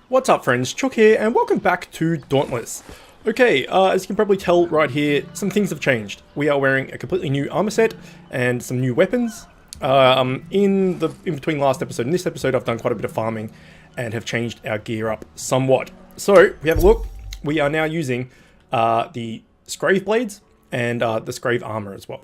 What's up friends, Chook here and welcome back to Dauntless. Okay, as you can probably tell right here, some things have changed. We are wearing a completely new armor set and some new weapons. In between last episode and this episode I've done quite a bit of farming and have changed our gear up somewhat. So, if we have a look, we are now using the Scrave blades and the Scrave armor as well.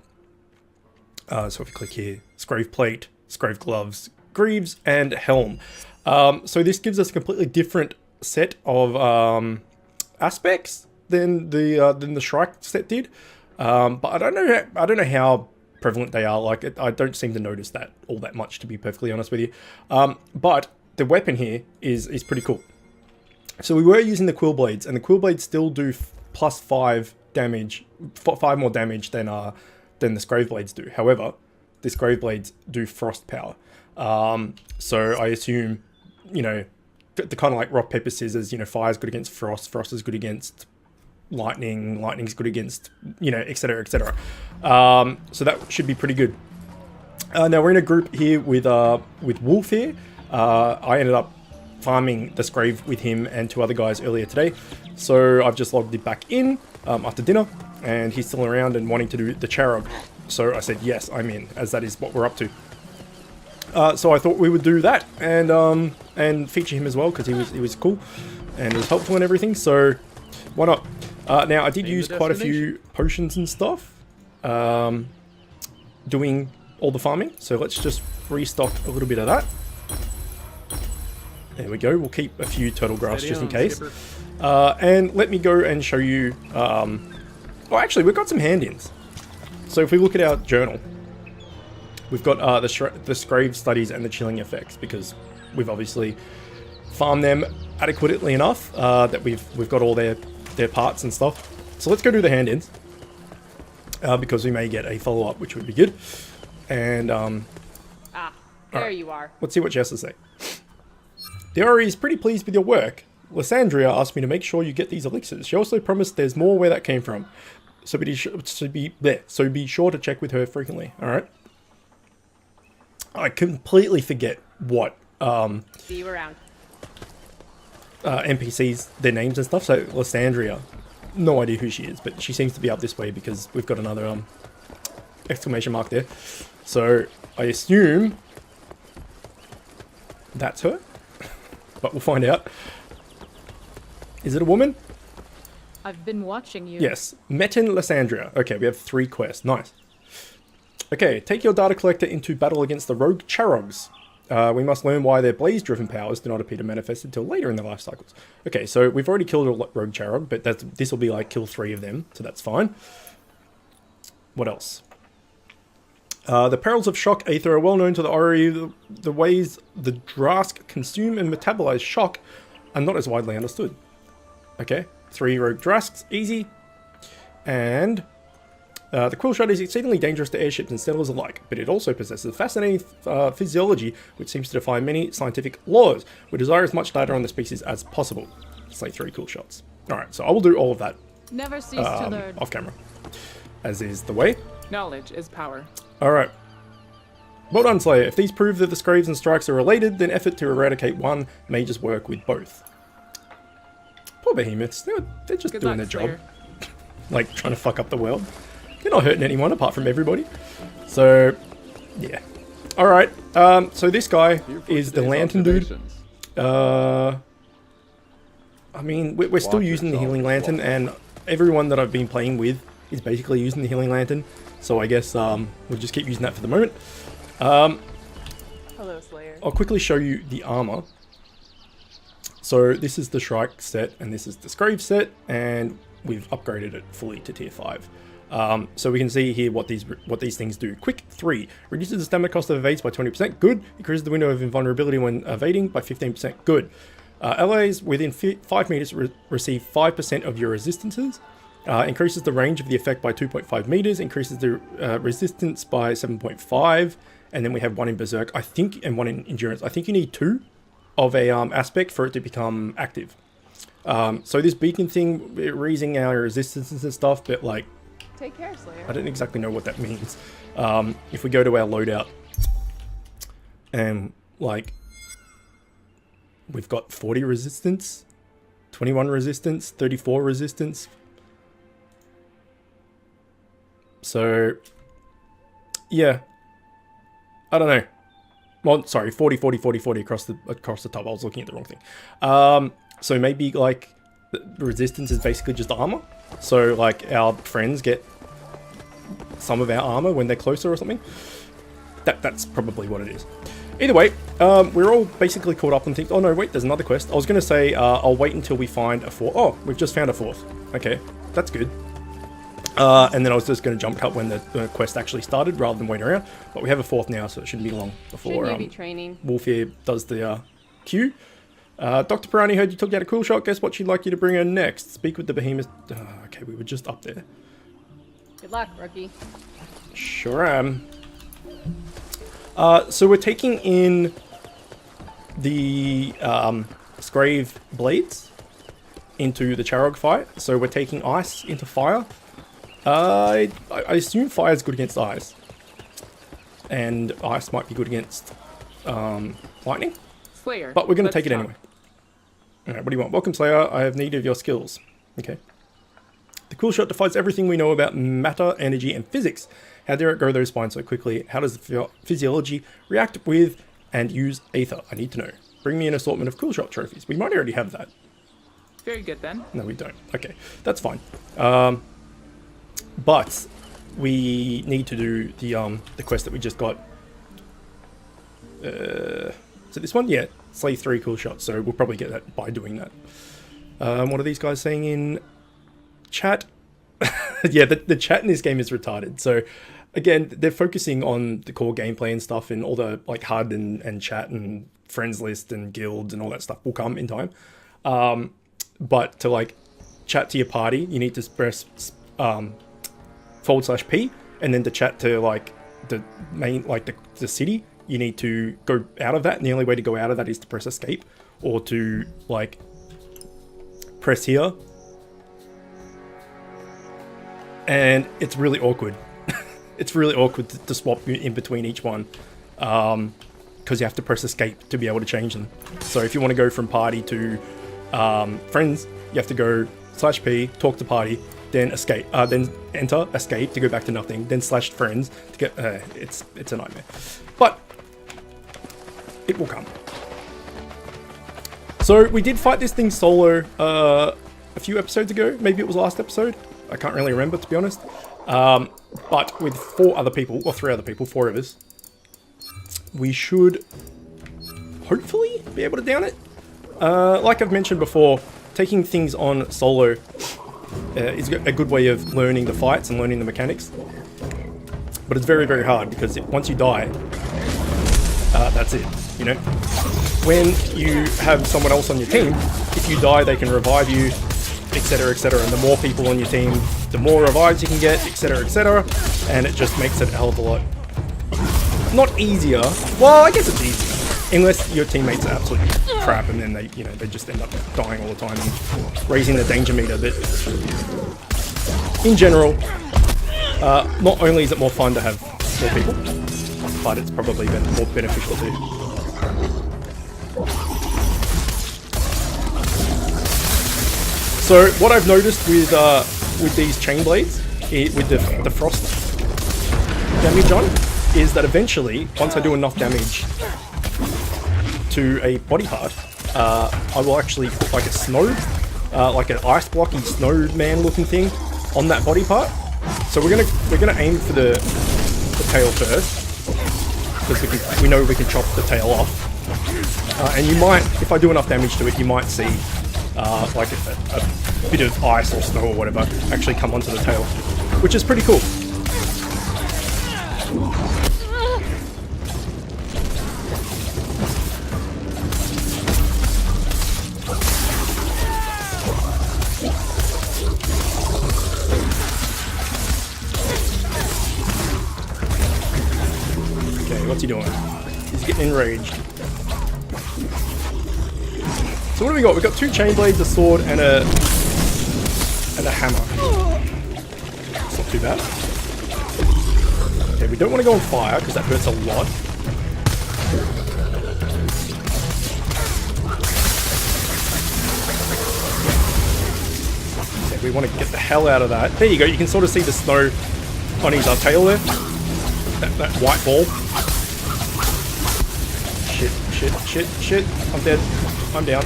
So if you click here, Scrave plate, Scrave gloves, greaves and helm. So this gives us a completely different set of aspects than the Shrike set did. But I don't know how prevalent they are. Like I don't seem to notice that all that much, to be perfectly honest with you. But the weapon here is pretty cool. So we were using the quill blades, and the quill blades still do plus 5 damage, 5 more damage than the Scrave blades do. However, the Scrave blades do frost power. So I assume, you know, the kind of like rock, paper, scissors, you know, fire's good against frost, frost is good against lightning, lightning's good against, you know, etc, etc. So that should be pretty good. Now we're in a group here with Wolf here. I ended up farming the Scrave with him and 2 other guys earlier today. So I've just logged it back in after dinner, and he's still around and wanting to do the Charrogg. So I said, yes, I'm in, as that is what we're up to. So I thought we would do that and feature him as well, because he was cool and was helpful and everything. So why not? Now I did use quite a few potions and stuff doing all the farming. So let's just restock a little bit of that. There we go. We'll keep a few turtle grass just in case. And let me go and show you. Well, actually, we've got some hand-ins. So if we look at our journal, we've got the Scrave studies and the chilling effects, because we've obviously farmed them adequately enough that we've got all their parts and stuff. So let's go do the hand-ins, because we may get a follow-up, which would be good. And there you are. Let's see what she has to say. The RE is pretty pleased with your work. Lysandria asked me to make sure you get these elixirs. She also promised there's more where that came from. So be sure to check with her frequently. All right. I completely forget what See you around. NPCs, their names and stuff. So Lysandria, no idea who she is, but she seems to be up this way because we've got another exclamation mark there. So I assume that's her, but we'll find out. Is it a woman? I've been watching you. Yes, Metin Lysandria. Okay, we have 3 quests. Nice. Okay, take your data collector into battle against the rogue Charroggs. We must learn why their blaze-driven powers do not appear to manifest until later in their life cycles. Okay, so we've already killed a rogue Charrogg, but this will be like kill 3 of them, so that's fine. What else? The perils of shock aether are well known to the RE. The ways the Drask consume and metabolize shock are not as widely understood. Okay, 3 rogue Drasks, easy. And the quill shot is exceedingly dangerous to airships and settlers alike, but it also possesses a fascinating physiology which seems to defy many scientific laws. We desire as much data on the species as possible. It's like 3 cool shots. Alright, so I will do all of that Never cease to learn. off camera, as is the way. Knowledge is power. Alright. Well done, Slayer. If these prove that the Scraves and Strikes are related, then effort to eradicate one may just work with both. Poor behemoths. They're just doing their job. Like, trying to fuck up the world. They're not hurting anyone apart from everybody. So, yeah. Alright, so this guy is the Lantern dude. I mean, we're still using the Healing Lantern, and everyone that I've been playing with is basically using the Healing Lantern. So I guess we'll just keep using that for the moment. Hello, Slayer. I'll quickly show you the armor. So this is the Shrike set, and this is the Scrave set, and we've upgraded it fully to tier 5. So we can see here what these things do. Quick 3 reduces the stamina cost of evades by 20%. Good. Increases the window of invulnerability when evading by 15%. Good. Allies within 5 meters receive 5% of your resistances. Increases the range of the effect by 2.5 meters. Increases the resistance by 7.5. And then we have 1 in Berserk, I think, and 1 in Endurance. I think you need 2 of a aspect for it to become active. So this beacon thing, raising our resistances and stuff, but like, Take care, Slayer. I don't exactly know what that means. If we go to our loadout and like we've got 40 resistance, 21 resistance, 34 resistance. So, yeah. I don't know. Well, sorry, 40, 40, 40, 40 across the top. I was looking at the wrong thing. So maybe like the resistance is basically just armor. So like our friends get some of our armor when they're closer or something. That's probably what it is. Either way, we're all basically caught up on things. Oh no, wait, there's another quest. I was going to say I'll wait until we find a fourth. Oh, we've just found a fourth. Okay, that's good. And then I was just going to jump cut when the quest actually started rather than wait around. But we have a fourth now, so it shouldn't be long before Wolf here does the queue. Dr. Pirani heard you took out a cool shot. Guess what she'd like you to bring her next? Speak with the behemoth. Okay, we were just up there. Good luck, rookie. Sure am. So we're taking in the Scrave Blades into the Charrogg fight. So we're taking ice into fire. I assume fire is good against ice. And ice might be good against lightning. Slayer. But we're going to take it anyway. Alright, what do you want? Welcome, Slayer. I have need of your skills. Okay. The cool shot defies everything we know about matter, energy, and physics. How dare it grow those spines so quickly? How does the physiology react with and use ether? I need to know. Bring me an assortment of cool shot trophies. We might already have that. Very good then. No, we don't. Okay, that's fine. But we need to do the quest that we just got. Is it this one? Yeah, slay 3 cool shots. So we'll probably get that by doing that. What are these guys saying in chat? Yeah, the chat in this game is retarded. So again, they're focusing on the core gameplay and stuff, and all the like HUD and chat and friends list and guilds and all that stuff will come in time. But to like chat to your party, you need to press /P, and then to chat to like the main, like the city, you need to go out of that, and the only way to go out of that is to press escape, or to like press here. And it's really awkward. It's really awkward to swap in between each one, because you have to press escape to be able to change them. So if you want to go from party to friends, you have to go /P, talk to party, then escape, then enter escape to go back to nothing, then /friends to get. It's a nightmare, but it will come. So we did fight this thing solo a few episodes ago. Maybe it was last episode. I can't really remember, to be honest. But with 4 other people, or 3 other people, 4 of us, we should hopefully be able to down it. Like I've mentioned before, taking things on solo is a good way of learning the fights and learning the mechanics. But it's very, very hard, because once you die, that's it, you know? When you have someone else on your team, if you die, they can revive you, etc, etc, and the more people on your team, the more revives you can get, etc, etc, and it just makes it a hell of a lot not easier. Well, I guess it's easier unless your teammates are absolute crap, and then they just end up dying all the time and raising the danger meter. But in general, not only is it more fun to have more people, but it's probably been more beneficial too. So what I've noticed with these chain blades, with the frost damage on, is that eventually, once I do enough damage to a body part, I will actually put like a snow, like an ice blocky snowman looking thing on that body part. So we're gonna aim for the tail first, because we know we can chop the tail off. And you might, if I do enough damage to it, you might see like a bit of ice or snow or whatever actually come onto the tail, which is pretty cool. Okay, what's he doing? He's getting enraged. So what do we got? We've got 2 chain blades, a sword, and a hammer. It's not too bad. Okay, we don't want to go on fire because that hurts a lot. want to get the hell out of that. There you go, you can sort of see the snow on his tail there. That white ball. Shit. I'm dead. I'm down.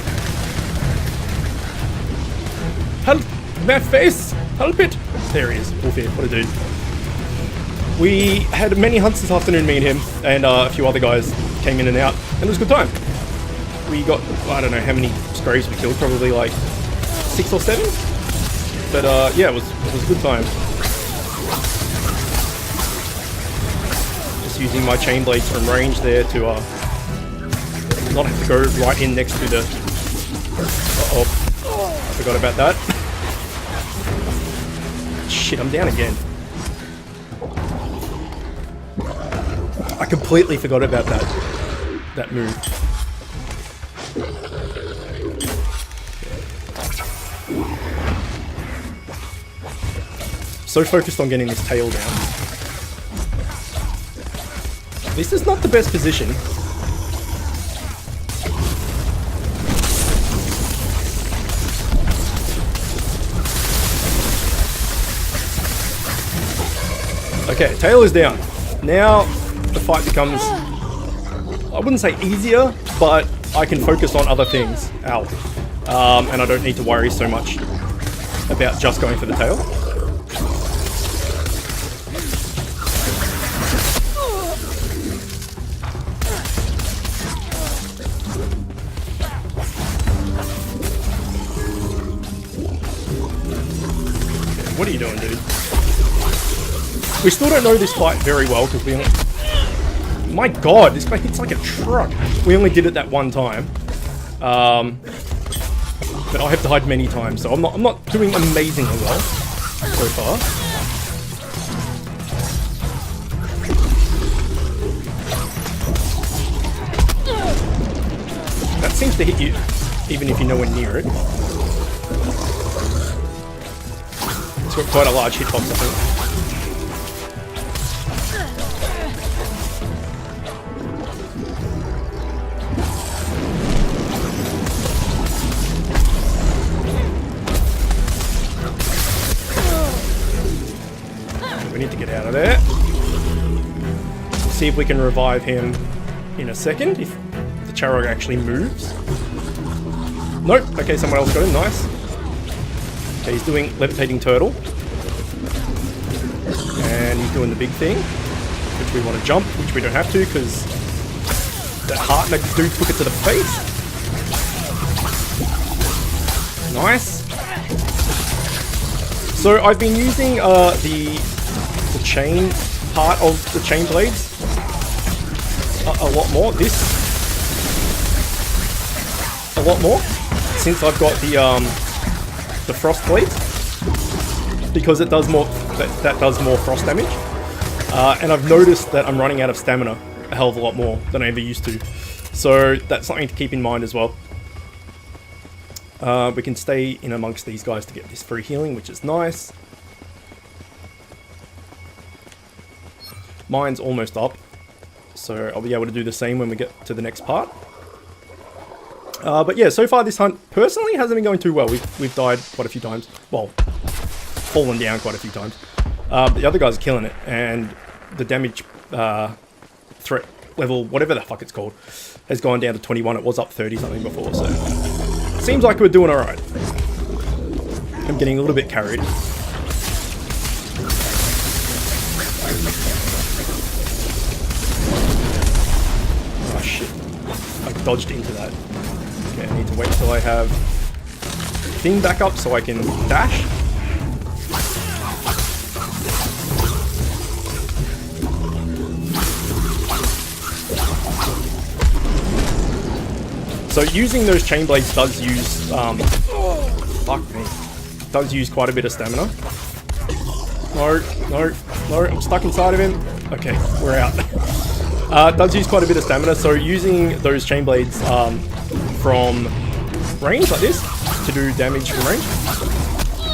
Help! My face! Help it! There he is. Wolfie, what a dude. We had many hunts this afternoon, me and him, and a few other guys came in and out, and it was a good time. We got, I don't know how many strays we killed, probably like 6 or 7. But yeah, it was a good time. Just using my chain blades from range there to not have to go right in next to the... Uh-oh. I forgot about that. Shit, I'm down again. I completely forgot about that move. So focused on getting this tail down. This is not the best position. Okay, tail is down. Now the fight becomes, I wouldn't say easier, but I can focus on other things. Ow. And I don't need to worry so much about just going for the tail. What are you doing, dude? We still don't know this fight very well because we only... My god, this guy hits like a truck. We only did it that one time. But I have died many times, so I'm not doing amazingly well so far. That seems to hit you, even if you're nowhere near it. It's got quite a large hitbox, I think. We need to get out of there. See if we can revive him in a second, if the Charrogg actually moves. Nope. Okay, someone else got him. Nice. Okay, he's doing levitating turtle. And he's doing the big thing, which we want to jump, which we don't have to because that heart dude took it to the face. Nice. So I've been using the chain part of the chain blades a lot more. This a lot more since I've got the frost blades, because it does more that does more frost damage, and I've noticed that I'm running out of stamina a hell of a lot more than I ever used to, so that's something to keep in mind as well. We can stay in amongst these guys to get this free healing, which is nice. Mine's almost up, so I'll be able to do the same when we get to the next part. But yeah, so far this hunt personally hasn't been going too well. We've died quite a few times. Well, fallen down quite a few times. But the other guys are killing it, and the damage threat level, whatever the fuck it's called, has gone down to 21. It was up 30 something before, so seems like we're doing alright. I'm getting a little bit carried. Oh shit. I dodged into that. Okay, I need to wait till I have thing back up so I can dash. So using those chain blades does use, fuck me, does use quite a bit of stamina. No, I'm stuck inside of him. Okay, we're out. Does use quite a bit of stamina, so using those chain blades from range like this to do damage from range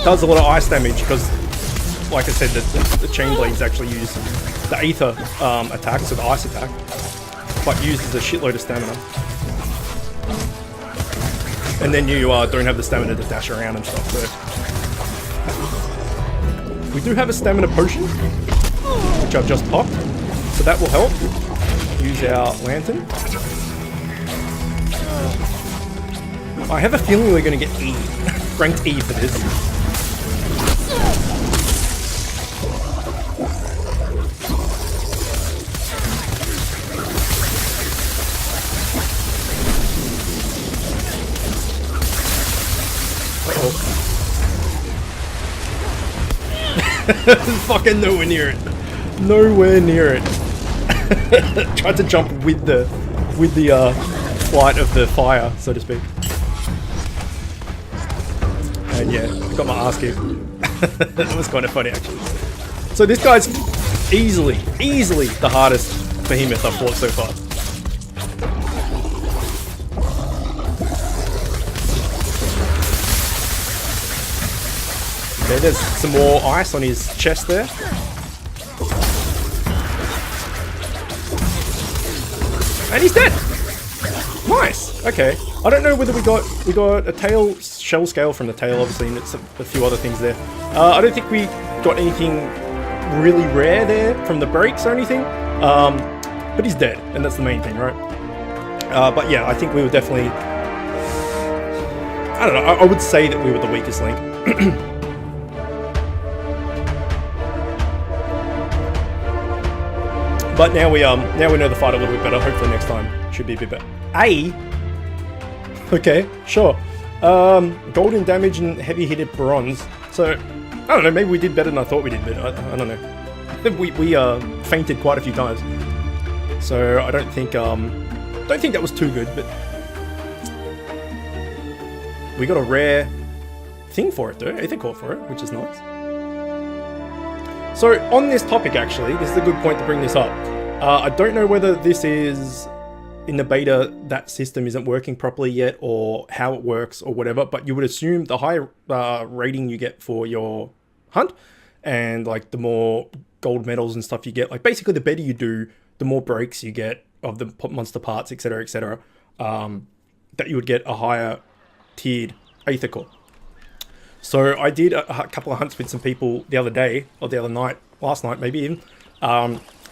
does a lot of ice damage, because, like I said, the chain blades actually use the ether attack, so the ice attack, but uses a shitload of stamina. And then you don't have the stamina to dash around and stuff, so We do have a stamina potion, which I've just popped, so that will help. Use our lantern. I have a feeling we're going to get E, ranked E for this. Fucking nowhere near it. Nowhere near it. Tried to jump with the flight of the fire, so to speak. And yeah, I got my ass kicked. That was kind of funny actually. So this guy's easily the hardest behemoth I've fought so far. Okay, there's some more ice on his chest there. And he's dead! Nice! Okay. I don't know whether we got a tail shell scale from the tail, obviously, and it's a few other things there. I don't think we got anything really rare there from the breaks or anything. But he's dead, and that's the main thing, right? But yeah, I think we were definitely... I don't know, I would say that we were the weakest link. But now we know the fight a little bit better. Hopefully next time should be a bit better. Okay, sure. Golden damage and heavy hitted bronze. So I don't know. Maybe we did better than I thought we did. But I don't know. We fainted quite a few times. So I don't think that was too good. But we got a rare thing for it though. Aether core for it, which is nice. So on this topic, actually, this is a good point to bring this up. I don't know whether this is in the beta that system isn't working properly yet, or how it works, or whatever. But you would assume the higher rating you get for your hunt, and like the more gold medals and stuff you get, like basically the better you do, the more breaks you get of the monster parts, etc., etc. That you would get a higher tiered Aether core. So I did a couple of hunts with some people the other day, or the other night, last night maybe even,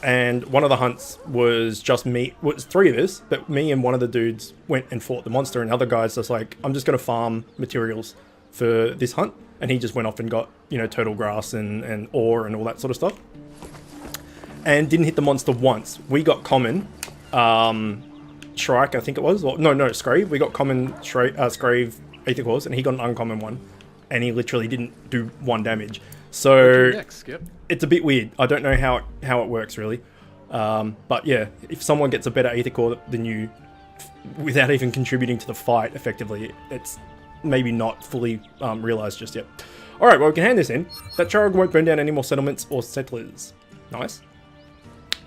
and one of the hunts was just me, well, it was 3 of us, but me and one of the dudes went and fought the monster, and the other guy's just like, I'm just going to farm materials for this hunt, and he just went off and got, you know, turtle grass and ore and all that sort of stuff, and didn't hit the monster once. We got common, Shrike I think it was, or, no, Scrave, we got common Scrave Aether cores, and he got an uncommon one. And he literally didn't do 1 damage. So next, Skip? It's a bit weird. I don't know how it works really. But yeah, if someone gets a better Aether core than you, without even contributing to the fight effectively, it's maybe not fully realized just yet. Alright, well we can hand this in. That Charrogg won't burn down any more settlements or settlers. Nice.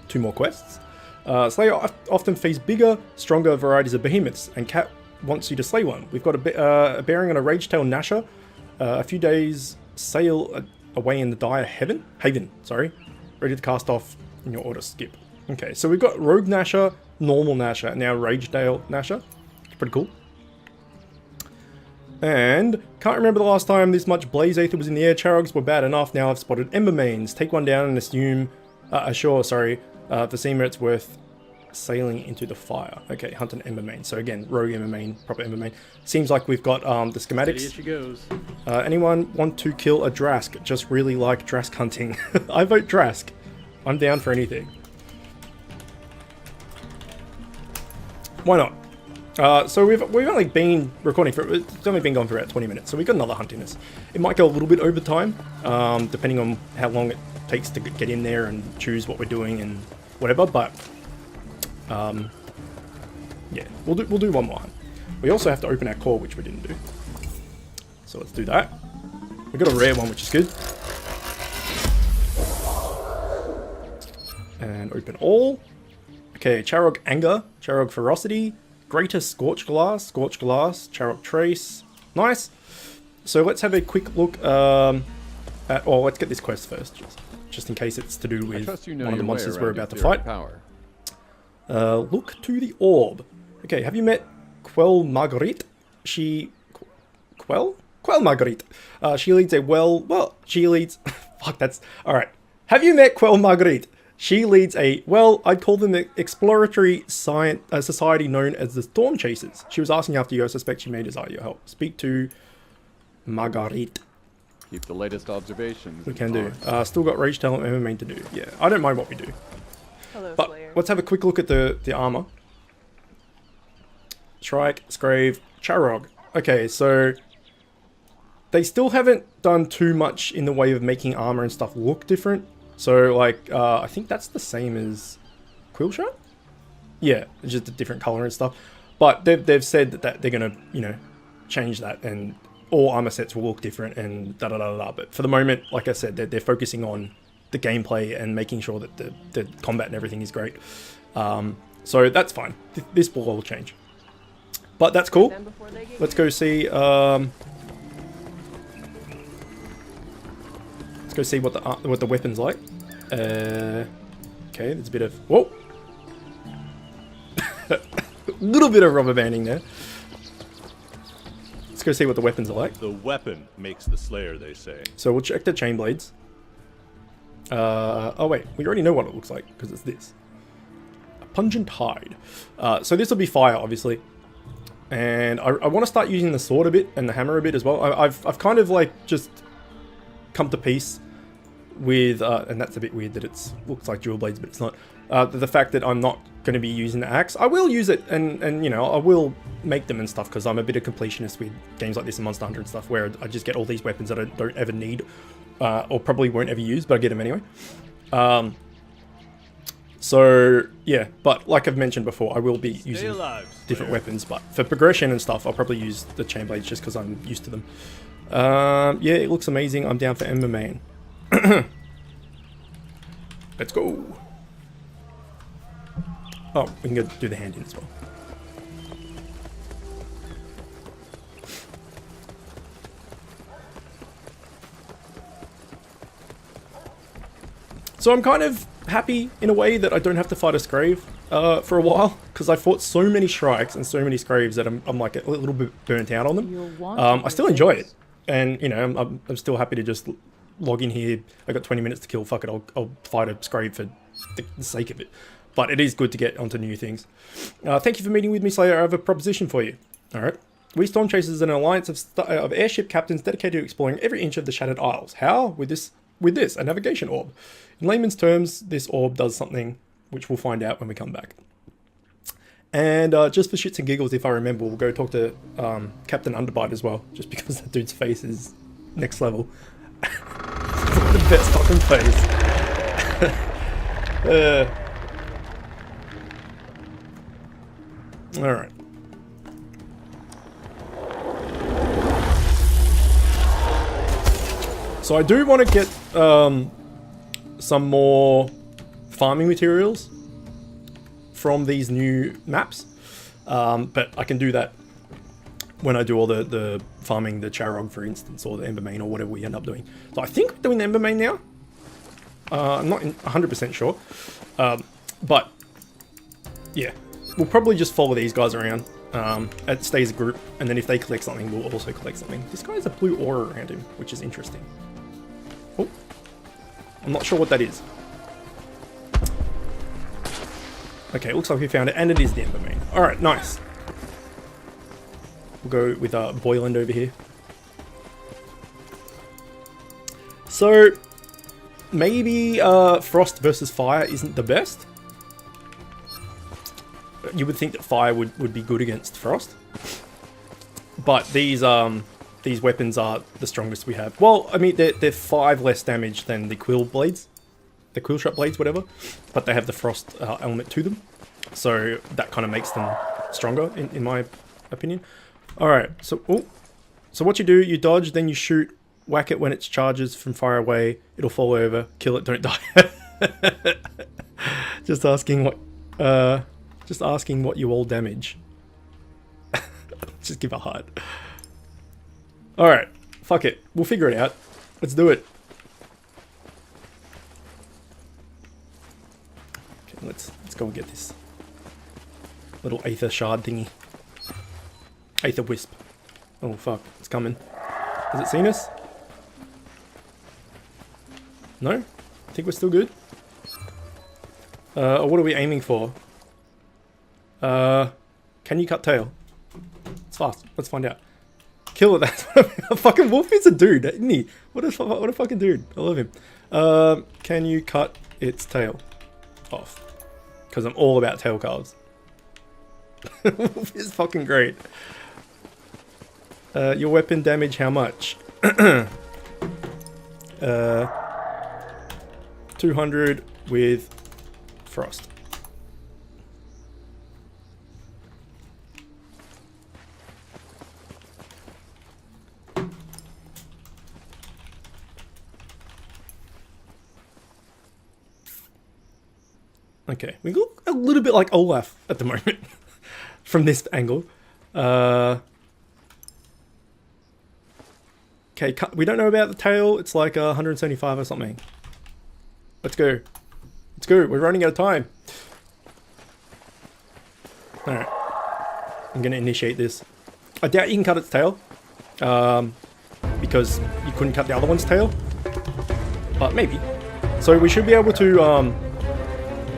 2 more quests. Slayer often feeds bigger, stronger varieties of behemoths, and Cat wants you to slay one. We've got a bearing on a Ragetail Gnasher. A few days sail away in the dire haven, sorry. Ready to cast off in your order, Skip. Okay, so we've got Rogue Gnasher, Normal Gnasher, and now Ragetail Gnasher. It's pretty cool. And can't remember the last time this much Blaze Aether was in the air. Charroggs were bad enough. Now I've spotted Embermanes. Take one down and assure, the seamer it's worth sailing into the fire. Okay, hunt an Embermane. So again, rogue Embermane, proper Embermane. Seems like we've got the schematics. Here she goes. Anyone want to kill a Drask? Just really like Drask hunting. I vote Drask. I'm down for anything. Why not? So we've only been recording for, it's only been going for about 20 minutes, so we've got another hunt in us. It might go a little bit over time, depending on how long it takes to get in there and choose what we're doing and whatever, but yeah, we'll do one more hunt. We also have to open our core, which we didn't do. So let's do that. We got a rare one, which is good. And open all. Okay, Charrogg Anger, Charrogg Ferocity, Greater Scorch Glass, Charrogg Trace. Nice. So let's have a quick look at, or let's get this quest first, just in case it's to do with one of the monsters we're about to fight. Look to the orb. Okay, have you met Quell Marguerite? Quell Marguerite. She leads a she leads Fuck, that's... Alright. Have you met Quell Marguerite? She leads a, well, I'd call them an exploratory society known as the Storm Chasers. She was asking after you. I suspect she may desire your help. Speak to Marguerite. Keep the latest observations. We can do. Still got Rage Talent and Embermane to do. Yeah, I don't mind what we do. Hello, But Slayer. let's have a quick look at the armor. Shrike, Scrave, Charrogg. Okay, so they still haven't done too much in the way of making armor and stuff look different. So, like, I think that's the same as Quillshot? Yeah, it's just a different color and stuff. But they've said that they're going to, you know, change that and all armor sets will look different and da-da-da-da-da. But for the moment, like I said, they're focusing on the gameplay and making sure that the combat and everything is great. So that's fine. This will all change. But that's cool. Them before they get Let's here. go see... Let's go see what the weapon's like. Okay, there's a bit of... Whoa! A little bit of rubber banding there. Let's go see what the weapons are like. The weapon makes the slayer, they say. So we'll check the chain blades. Oh wait, we already know what it looks like, because it's this. A pungent hide. So this will be fire, obviously. And I want to start using the sword a bit, and the hammer a bit as well. I've kind of like just come to peace with, and that's a bit weird that it looks like dual blades, but it's not. The fact that I'm not going to be using the axe. I will use it, and you know, I will make them and stuff, because I'm a bit of completionist with games like this and Monster Hunter and stuff, where I just get all these weapons that I don't ever need, or probably won't ever use, but I get them anyway. So yeah, but like I've mentioned before, I will be using different weapons, but for progression and stuff, I'll probably use the chain blades just because I'm used to them. Yeah, it looks amazing. I'm down for Embermane. Let's go. Oh, we can go do the hand in as well. So I'm kind of happy in a way that I don't have to fight a Scrave for a while, because I fought so many Shrikes and so many Scraves that I'm like a little bit burnt out on them. I still enjoy it, and you know, I'm still happy to just log in here. I got 20 minutes to kill. Fuck it, I'll fight a Scrave for the sake of it. But it is good to get onto new things. Thank you for meeting with me, Slayer. I have a proposition for you. All right. We Storm Chasers are an alliance of airship captains dedicated to exploring every inch of the Shattered Isles. How? With this, a navigation orb. In layman's terms, this orb does something which we'll find out when we come back. And just for shits and giggles, if I remember, we'll go talk to Captain Underbite as well, just because that dude's face is next level. The best fucking face. Alright. So I do want to get some more farming materials from these new maps, but I can do that when I do all the farming, the Charrogg for instance, or the Embermane, or whatever we end up doing. So I think we're doing the Embermane now. I'm not 100% sure, but yeah, we'll probably just follow these guys around. It stays a group, and then if they collect something, we'll also collect something. This guy has a blue aura around him, which is interesting. Oh, I'm not sure what that is. Okay, it looks like we found it, and it is the Embermane. Alright, nice. We'll go with Boyland over here. So, maybe Frost versus Fire isn't the best. You would think that Fire would be good against Frost. But these weapons are the strongest we have. Well, I mean, they're 5 less damage than the Quill blades. The Quill Shot blades, whatever. But they have the Frost element to them. So that kind of makes them stronger, in my opinion. Alright, so what you do, you dodge, then you shoot, whack it when it charges from far away, it'll fall over, kill it, don't die. Just asking what you all damage. Just give a heart. Alright, fuck it. We'll figure it out. Let's do it. Okay, let's go and get this little Aether shard thingy. Aether wisp. Oh fuck, it's coming. Has it seen us? No? I think we're still good. What are we aiming for? Can you cut tail? It's fast. Let's find out. Kill it. That's what a fucking wolf is a dude, isn't he? What a fucking dude. I love him. Can you cut its tail off? Because I'm all about tail carves. Wolf is fucking great. Your weapon damage, how much? 200 with frost. Okay, we look a little bit like Olaf at the moment from this angle. Okay, we don't know about the tail. It's like 175 or something. Let's go. Let's go. We're running out of time. Alright. I'm going to initiate this. I doubt you can cut its tail. Because you couldn't cut the other one's tail. But maybe. So we should be able to...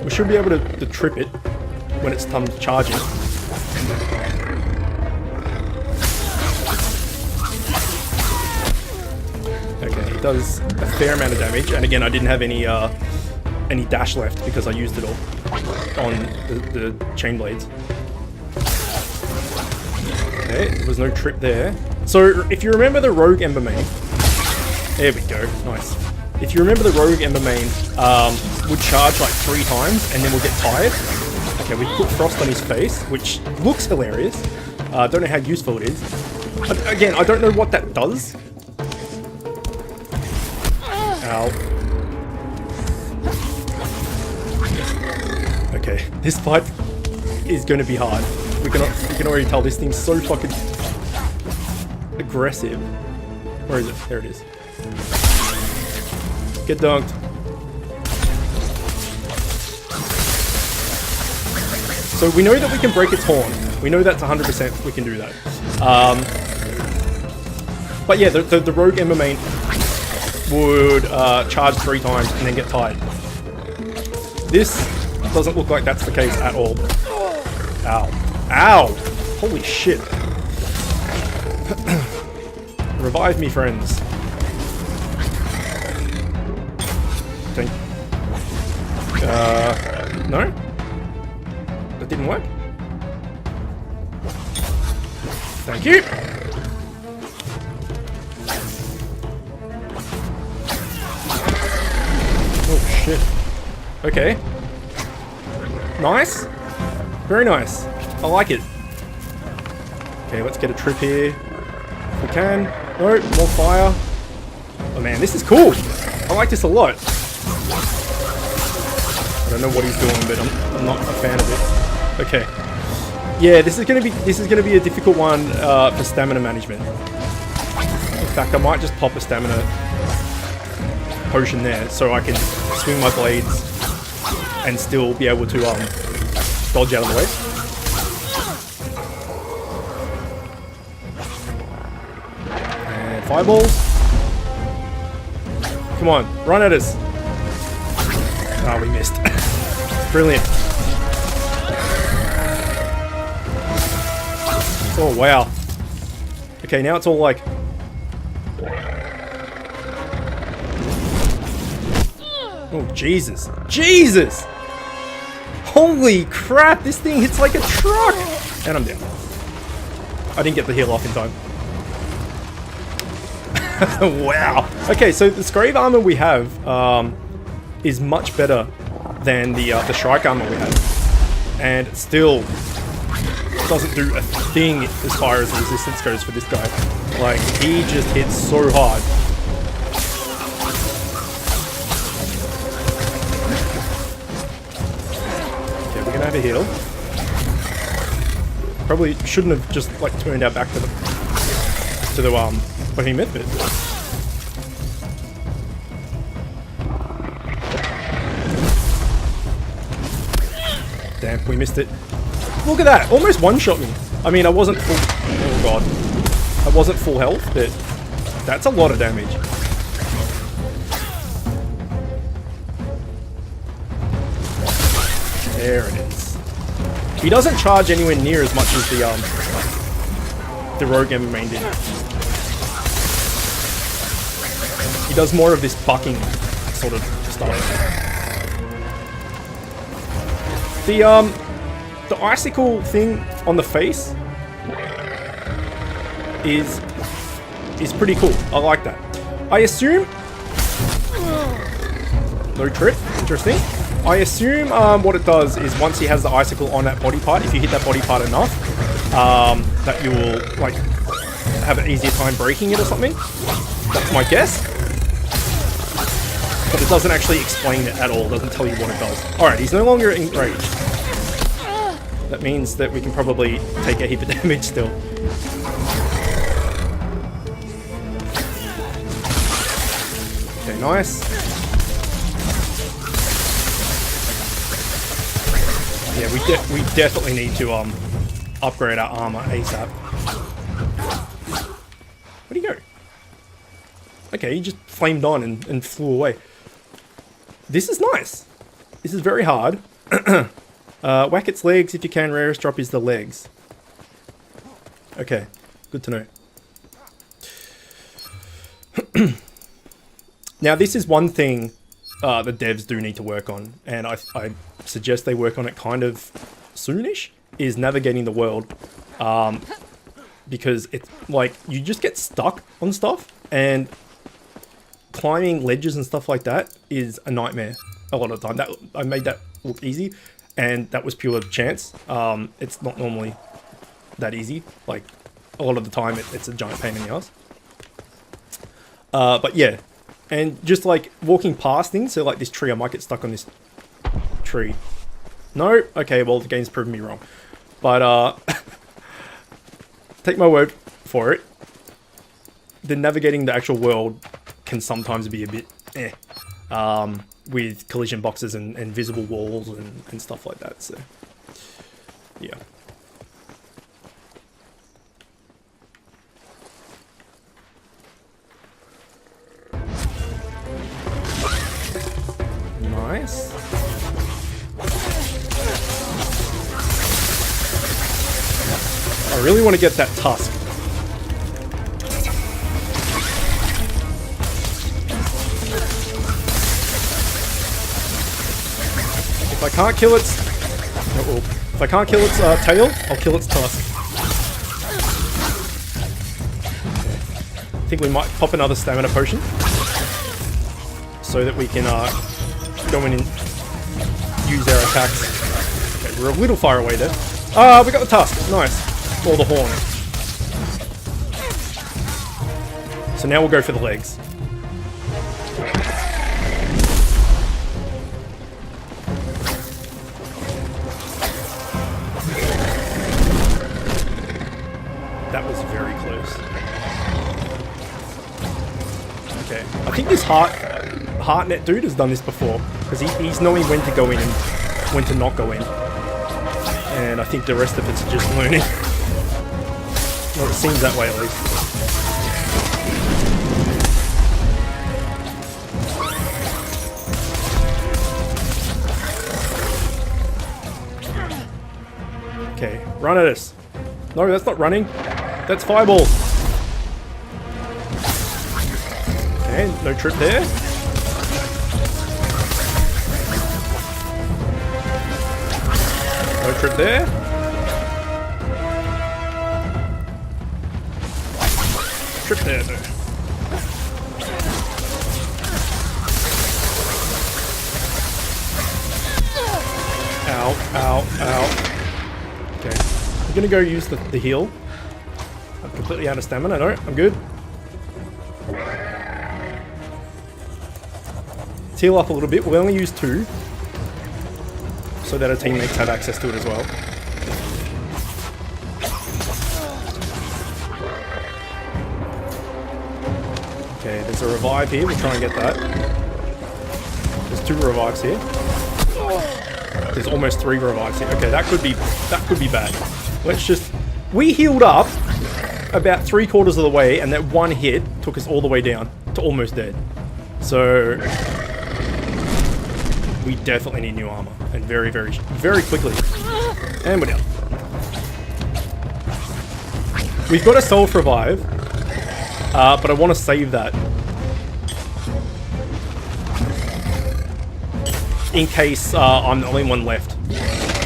we should be able to trip it when it's time to charge it. Okay, it does a fair amount of damage, and again, I didn't have any dash left because I used it all on the chain blades. Okay, there was no trip there. So if you remember the Rogue Embermane, there we go, nice. If you remember the Rogue Embermane, would charge like 3 times and then we'll get tired. Okay, we put frost on his face, which looks hilarious. Don't know how useful it is. Again, I don't know what that does. Ow. Okay, this fight is going to be hard. We can already tell this thing's so fucking aggressive. Where is it? There it is. Get dunked. So we know that we can break its horn. We know that's 100% we can do that. But yeah, the Rogue Embermane would charge 3 times and then get tired. This doesn't look like that's the case at all. Ow. Ow! Holy shit. Revive me, friends. Thank... no? That didn't work? Thank you! Oh shit. Okay. Nice. Very nice. I like it. Okay, let's get a trip here. If we can. No, more fire. Oh man, this is cool. I like this a lot. I don't know what he's doing, but I'm not a fan of it. Okay. Yeah, this is gonna be a difficult one for stamina management. In fact, I might just pop a stamina potion there so I can swing my blades and still be able to dodge out of the way. And fireballs. Come on, run at us. Ah, we missed. Brilliant. Oh, wow. Okay, now it's all like... Oh, Jesus. Jesus! Holy crap, this thing hits like a truck! And I'm down. I didn't get the heal off in time. Wow. Okay, so the Scrave armor we have is much better than the Shrike armor we have. And it still doesn't do a thing as far as the resistance goes for this guy. Like, he just hits so hard. Okay, we're gonna have a heal. Probably shouldn't have just like turned our back to the behemoth bit. Damn, we missed it. Look at that! Almost one-shot me. I mean, I wasn't full... Oh god. I wasn't full health, but that's a lot of damage. There it is. He doesn't charge anywhere near as much as the Rogue Embermane did. He does more of this bucking sort of stuff. The icicle thing on the face is pretty cool. I like that. I assume no trip. Interesting. I assume what it does is once he has the icicle on that body part, if you hit that body part enough, that you will like have an easier time breaking it or something. That's my guess. But it doesn't actually explain it at all. It doesn't tell you what it does. Alright, he's no longer enraged. That means that we can probably take a heap of damage still. Okay, nice. Yeah, we definitely need to upgrade our armor ASAP. Where'd he go? Okay, he just flamed on and flew away. This is nice. This is very hard. Whack its legs if you can. Rarest drop is the legs. Okay, good to know. Now, this is one thing the devs do need to work on, and I suggest they work on it kind of soonish, is navigating the world. Because it's like, you just get stuck on stuff, and climbing ledges and stuff like that is a nightmare a lot of the time. I made that look easy, and that was pure chance. It's not normally that easy. Like, a lot of the time it's a giant pain in the ass. But yeah, and just like walking past things, so like this tree, I might get stuck on this tree. No? Okay, well the game's proven me wrong. But take my word for it, the navigating the actual world can sometimes be a bit with collision boxes and visible walls and stuff like that, so yeah. Nice. I really want to get that tusk. If I can't kill its... if I can't kill its tail, I'll kill its tusk. I think we might pop another stamina potion, so that we can go in and use our attacks. Okay, we're a little far away there. Ah, we got the tusk. Nice. Or the horn. So now we'll go for the legs. That was very close. Okay, I think this Heartnet dude has done this before, because he's knowing when to go in and when to not go in. And I think the rest of it's just learning. Well, it seems that way at least. Okay, run at us. No, that's not running. That's fireball. Okay, no trip there. No trip there. Trip there, though. Ow, ow, ow. Okay. I'm gonna go use the heal. I'm completely out of stamina. No, I'm good. Let's heal up a little bit. We'll only use 2, so that our teammates have access to it as well. Okay, there's a revive here. We'll try and get that. There's 2 revives here. There's almost 3 revives here. Okay, that could be bad. Let's just... We healed up about 3/4 of the way, and that one hit took us all the way down to almost dead. So... we definitely need new armor. And very, very, very quickly. And we're down. We've got a self-revive. But I want to save that. In case I'm the only one left.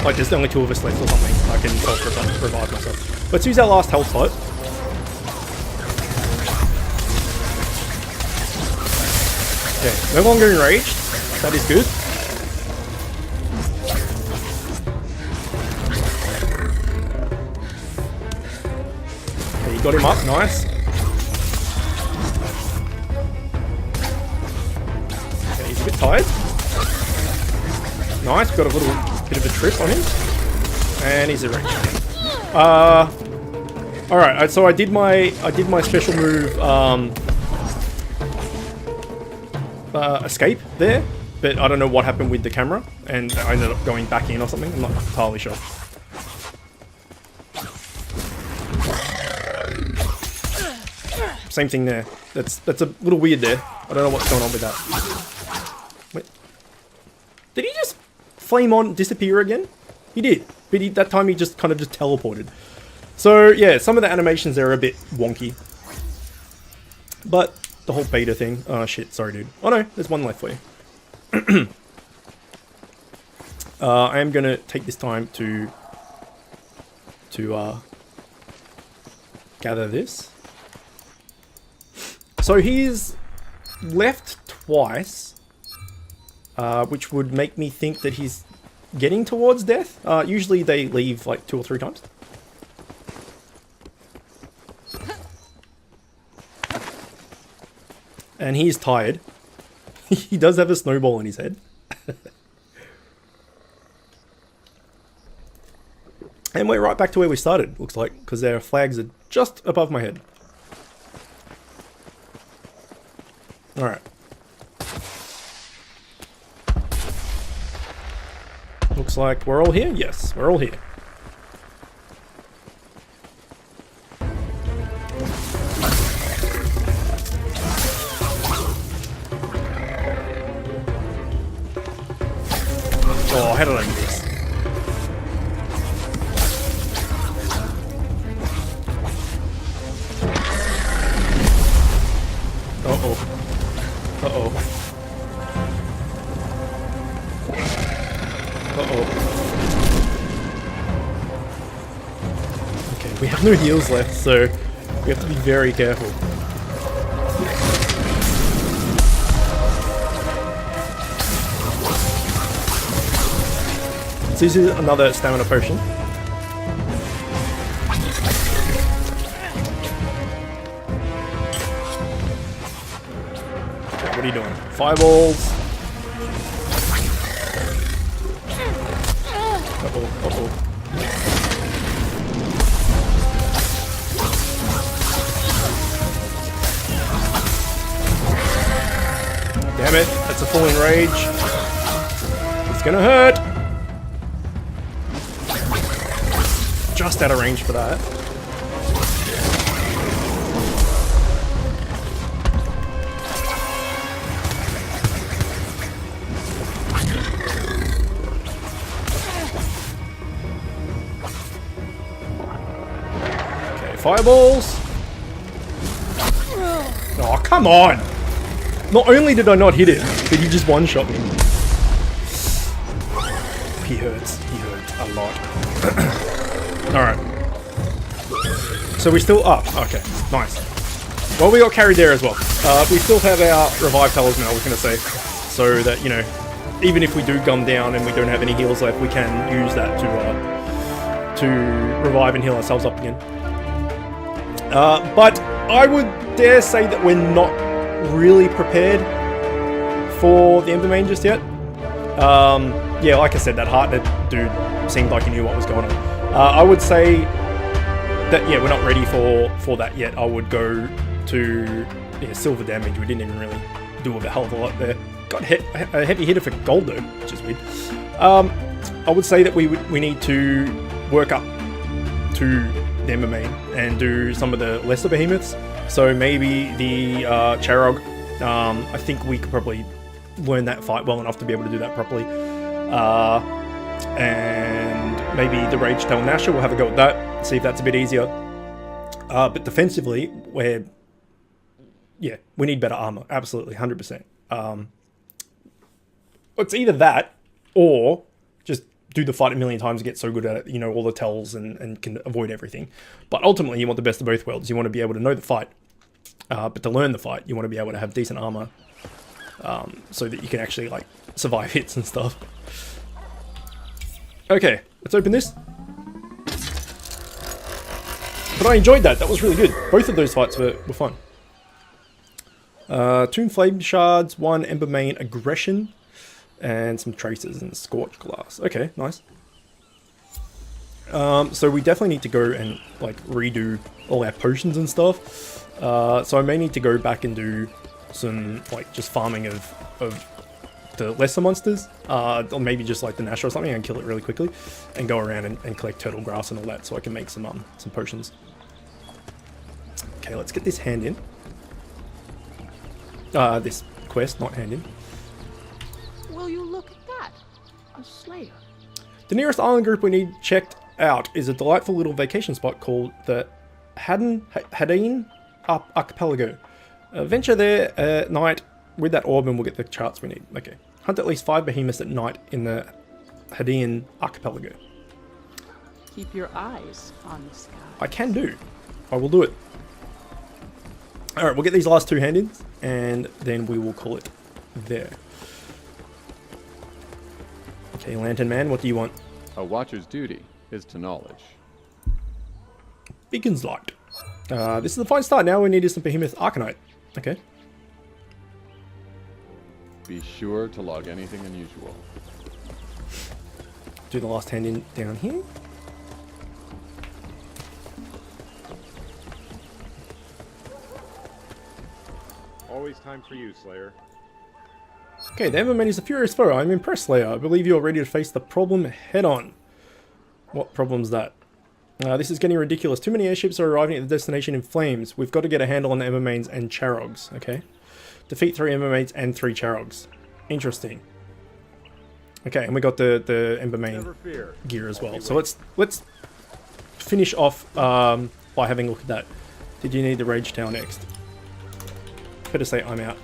Like there's only 2 of us left or something. I can self-revive myself. Let's use our last health slot. Okay, no longer enraged. That is good. Okay, you got him up. Nice. Okay, he's a bit tired. Nice, got a little bit of a trip on him. And he's enraged. Alright, so I did my special move escape there, but I don't know what happened with the camera, and I ended up going back in or something. I'm not entirely sure. Same thing there. That's a little weird there. I don't know what's going on with that. Wait. Did he just flame on disappear again? He did, but that time he just kind of just teleported. So yeah, some of the animations there are a bit wonky. But the whole beta thing. Oh shit, sorry dude. Oh no, there's one left for you. I am gonna take this time to gather this. So he's left twice, which would make me think that he's getting towards death. Usually they leave like 2 or 3 times. And he's tired. He does have a snowball in his head. And we're right back to where we started, looks like, because their flags are just above my head. Alright. Looks like we're all here? Yes, we're all here. Oh, how did I do this? Uh-oh. Uh-oh. Uh-oh. Okay, we have no heals left, so we have to be very careful. So this is another stamina potion. Okay, what are you doing? Fireballs. Uh-oh, uh-oh. Damn it, that's a full enrage. It's gonna hurt. Just out of range for that. Okay, fireballs. Oh, come on! Not only did I not hit it, but he just one-shot me. He hurts. He hurts a lot. Alright. So we're still up. Okay, nice. Well, we got carried there as well. We still have our revive talisman, I was going to say. So that, you know, even if we do gum down and we don't have any heals left, we can use that to revive and heal ourselves up again. But I would dare say that we're not really prepared for the Embermane just yet. Yeah, like I said, that Heartnet dude seemed like he knew what was going on. I would say that, yeah, we're not ready for that yet. I would go to silver damage. We didn't even really do a hell of a lot there. Got hit a heavy hitter for gold though, which is weird. I would say that we need to work up to the Embermane and do some of the lesser behemoths. So maybe the Charrogg. I think we could probably learn that fight well enough to be able to do that properly. And maybe the Rage Tail Nasher, we'll have a go at that, see if that's a bit easier. But defensively, we need better armor, absolutely, 100%. It's either that, or just do the fight a million times and get so good at it, you know, all the tells and can avoid everything. But ultimately, you want the best of both worlds. You want to be able to know the fight, but to learn the fight, you want to be able to have decent armor, so that you can actually, like, survive hits and stuff. Okay, let's open this. But I enjoyed that. That was really good. Both of those fights were fun. 2 Flame Shards, 1 Embermane Aggression, and some Traces and Scorch Glass. Okay, nice. So we definitely need to go and, like, redo all our potions and stuff. So I may need to go back and do some, like, just farming of the lesser monsters, or maybe just like the Nasher or something, and kill it really quickly, and go around and collect turtle grass and all that, so I can make some potions. Okay, let's get this hand in. This quest, not hand in. Will you look at that? A slayer. The nearest island group we need checked out is a delightful little vacation spot called the Hadeen Archipelago. Venture there at night with that orb and we'll get the charts we need. Okay. Hunt at least 5 behemoths at night in the Hadeen Archipelago. Keep your eyes on the sky. I can do. I will do it. Alright, we'll get these last 2 hand-ins, and then we will call it there. Okay, Lantern Man, what do you want? A watcher's duty is to knowledge. Beacon's light. This is the fine start. Now we need some Behemoth Arcanite. Okay. Be sure to log anything unusual. Do the last hand-in down here. Always time for you, Slayer. Okay, the Embermane is a furious foe. I'm impressed, Slayer. I believe you are ready to face the problem head-on. What problem's that? This is getting ridiculous. Too many airships are arriving at the destination in flames. We've got to get a handle on the Embermanes and Charroggs. Okay. Defeat 3 Embermanes and 3 Charroggs. Interesting. Okay, and we got the Embermane gear as well. So let's finish off by having a look at that. Did you need the Rage Tower next? Better say I'm out.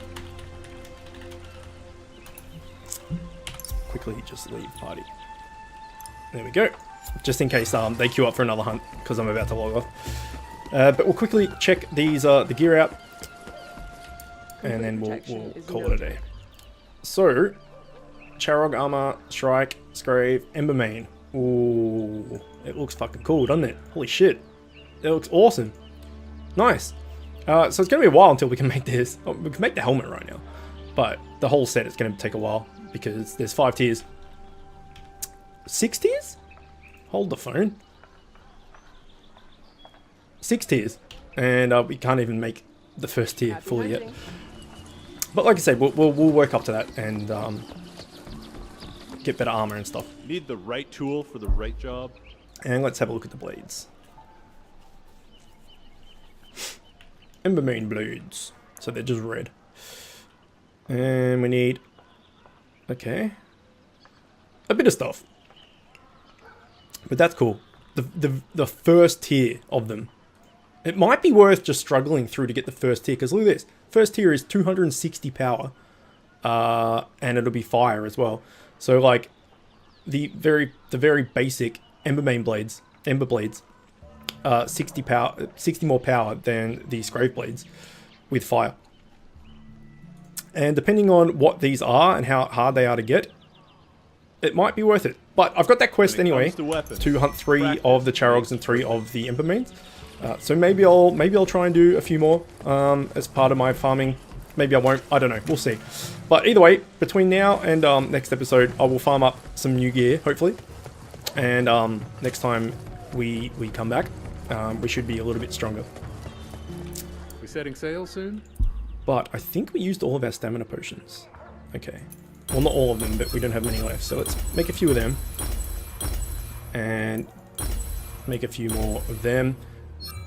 Quickly just leave party. There we go. Just in case they queue up for another hunt, because I'm about to log off. But we'll quickly check these the gear out, and then we'll call it a day. So, Charrogg armor, strike, scrave, Embermane. Ooh, it looks fucking cool, doesn't it? Holy shit, it looks awesome. Nice. So it's gonna be a while until we can make this. Oh, we can make the helmet right now, but the whole set is gonna take a while because there's 5 tiers. 6 tiers? Hold the phone. 6 tiers, and we can't even make the first tier fully yet. But like I said, we'll work up to that and get better armor and stuff. Need the right tool for the right job. And let's have a look at the blades. Embermane blades. So they're just red. And we need, okay, a bit of stuff. But that's cool. The first tier of them. It might be worth just struggling through to get the first tier, because look at this. First tier is 260 power. And it'll be fire as well. So like the very basic Embermane blades, Ember blades, 60 more power than the Scrave blades with fire. And depending on what these are and how hard they are to get, it might be worth it. But I've got that quest anyway to hunt 3 of the Charroggs and 3 of the Embermanes. So maybe I'll try and do a few more as part of my farming. Maybe I won't. I don't know. We'll see. But either way, between now and next episode, I will farm up some new gear, hopefully. And next time we come back, we should be a little bit stronger. We setting sail soon? But I think we used all of our stamina potions. Okay. Well, not all of them, but we don't have many left. So let's make a few of them. And make a few more of them.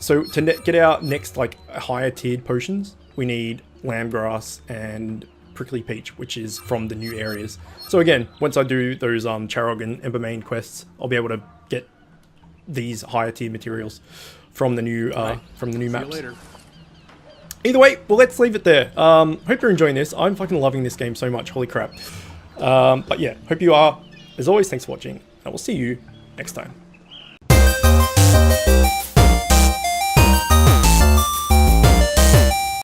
So to get our next, like, higher tiered potions, we need lamb grass and Prickly Peach, which is from the new areas. So again, once I do those Charrogg and Embermane quests, I'll be able to get these higher tier materials from the new maps. See you later. Either way, well, let's leave it there. Hope you're enjoying this. I'm fucking loving this game so much. Holy crap. But yeah, hope you are. As always, thanks for watching. I will see you next time.